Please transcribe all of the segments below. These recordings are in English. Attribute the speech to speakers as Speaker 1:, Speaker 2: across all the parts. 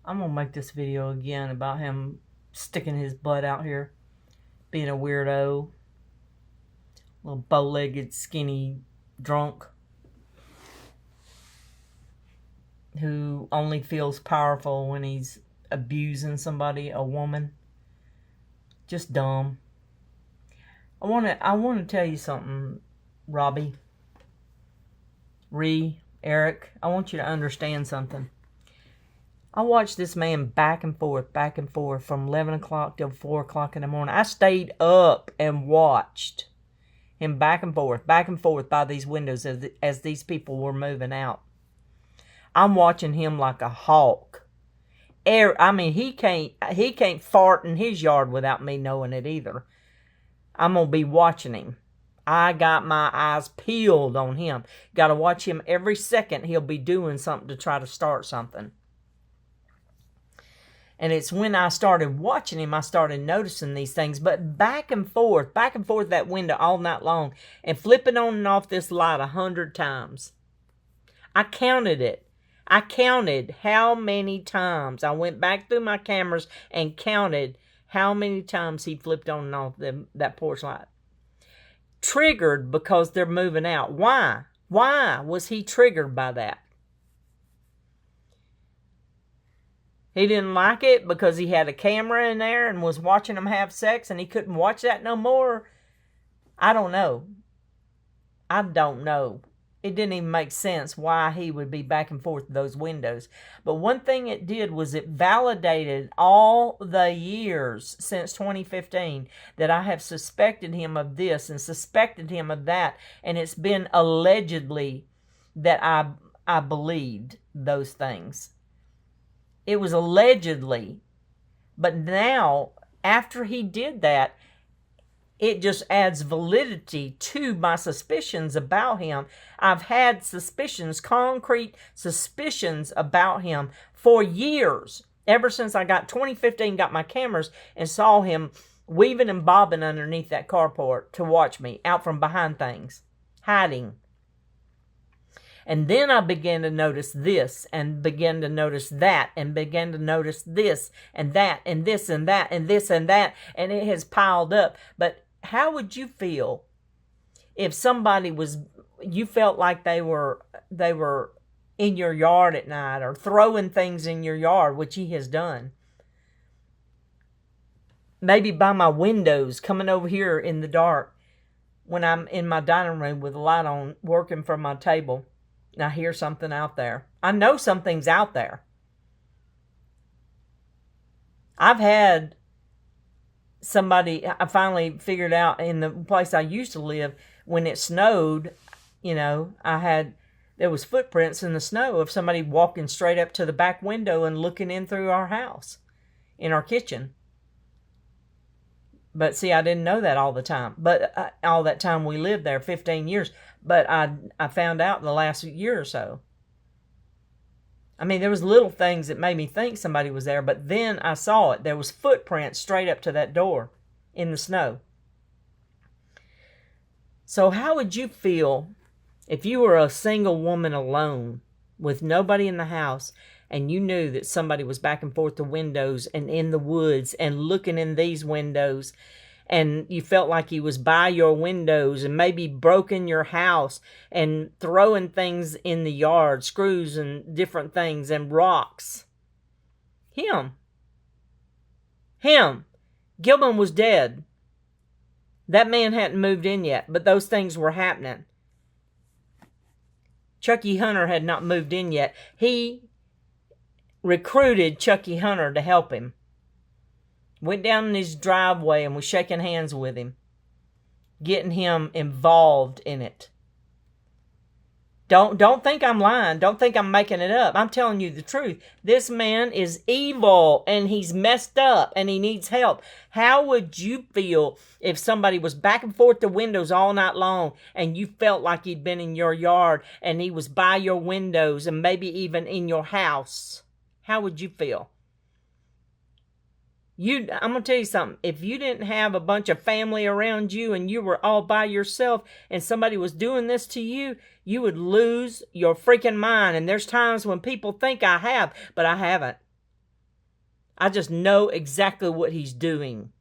Speaker 1: I'm gonna make this video again about him sticking his butt out here, being a weirdo, little bow-legged, skinny drunk who only feels powerful when he's abusing somebody, a woman. Just dumb. I wanna tell you something, Robbie, Eric. I want you to understand something. I watched this man back and forth from 11 o'clock till 4 o'clock in the morning. I stayed up and watched him back and forth by these windows as these people were moving out. I'm watching him like a hawk. I mean, he can't fart in his yard without me knowing it either. I'm going to be watching him. I got my eyes peeled on him. Got to watch him every second. He'll be doing something to try to start something. And it's when I started watching him, I started noticing these things. But back and forth that window all night long, and flipping on and off this light 100 times. I counted it. I counted how many times. I went back through my cameras and counted how many times he flipped on and off that porch light. Triggered because they're moving out. Why? Why was he triggered by that? He didn't like it because he had a camera in there and was watching them have sex and he couldn't watch that no more. I don't know. It didn't even make sense why he would be back and forth those windows. But one thing it did was it validated all the years since 2015 that I have suspected him of this and suspected him of that. And it's been allegedly that I believed those things. It was allegedly. But now, after he did that, it just adds validity to my suspicions about him. I've had suspicions, concrete suspicions about him for years. Ever since I got 2015, got my cameras and saw him weaving and bobbing underneath that carport to watch me out from behind things, hiding. And then I began to notice this and began to notice that and began to notice this and that and this and that and this and that. And it has piled up. But how would you feel if you felt like they were in your yard at night or throwing things in your yard, which he has done? Maybe by my windows, coming over here in the dark when I'm in my dining room with the light on, working from my table. And I hear something out there. I know something's out there. I've had somebody, I finally figured out in the place I used to live, when it snowed, there was footprints in the snow of somebody walking straight up to the back window and looking in through our house, in our kitchen. But see, I didn't know that all the time. But all that time we lived there, 15 years. But I found out in the last year or so. I mean, there was little things that made me think somebody was there. But then I saw it. There was footprints straight up to that door in the snow. So how would you feel if you were a single woman alone with nobody in the house, and you knew that somebody was back and forth the windows and in the woods and looking in these windows, and you felt like he was by your windows and maybe broken your house and throwing things in the yard, screws and different things and rocks? Him. Gilman was dead. That man hadn't moved in yet, but those things were happening. Chucky Hunter had not moved in yet. He recruited Chucky Hunter to help him. Went down in his driveway and was shaking hands with him, getting him involved in it. Don't think I'm lying. Don't think I'm making it up. I'm telling you the truth. This man is evil and he's messed up and he needs help. How would you feel if somebody was back and forth the windows all night long and you felt like he'd been in your yard and he was by your windows and maybe even in your house? How would you feel? I'm going to tell you something. If you didn't have a bunch of family around you and you were all by yourself and somebody was doing this to you, you would lose your freaking mind. And there's times when people think I have, but I haven't. I just know exactly what he's doing.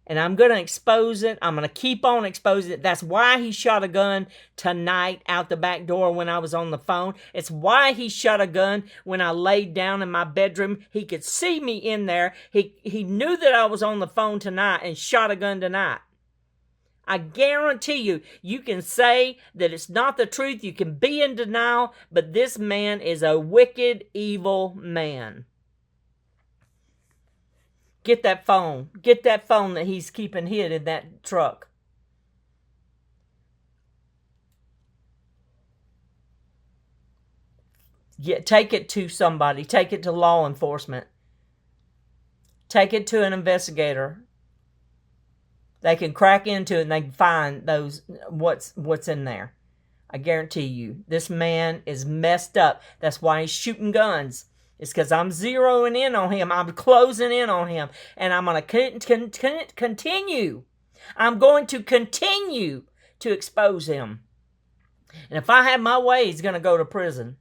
Speaker 1: And I'm going to expose it. I'm going to keep on exposing it. That's why he shot a gun tonight out the back door when I was on the phone. It's why he shot a gun when I laid down in my bedroom. He could see me in there. He knew that I was on the phone tonight and shot a gun tonight. I guarantee you, you can say that it's not the truth. You can be in denial, but this man is a wicked, evil man. Get that phone. Get that phone that he's keeping hid in that truck. Take it to somebody. Take it to law enforcement. Take it to an investigator. They can crack into it and they can find what's in there. I guarantee you, this man is messed up. That's why he's shooting guns. It's because I'm zeroing in on him. I'm closing in on him. And I'm going to continue. I'm going to continue to expose him. And if I have my way, he's going to go to prison.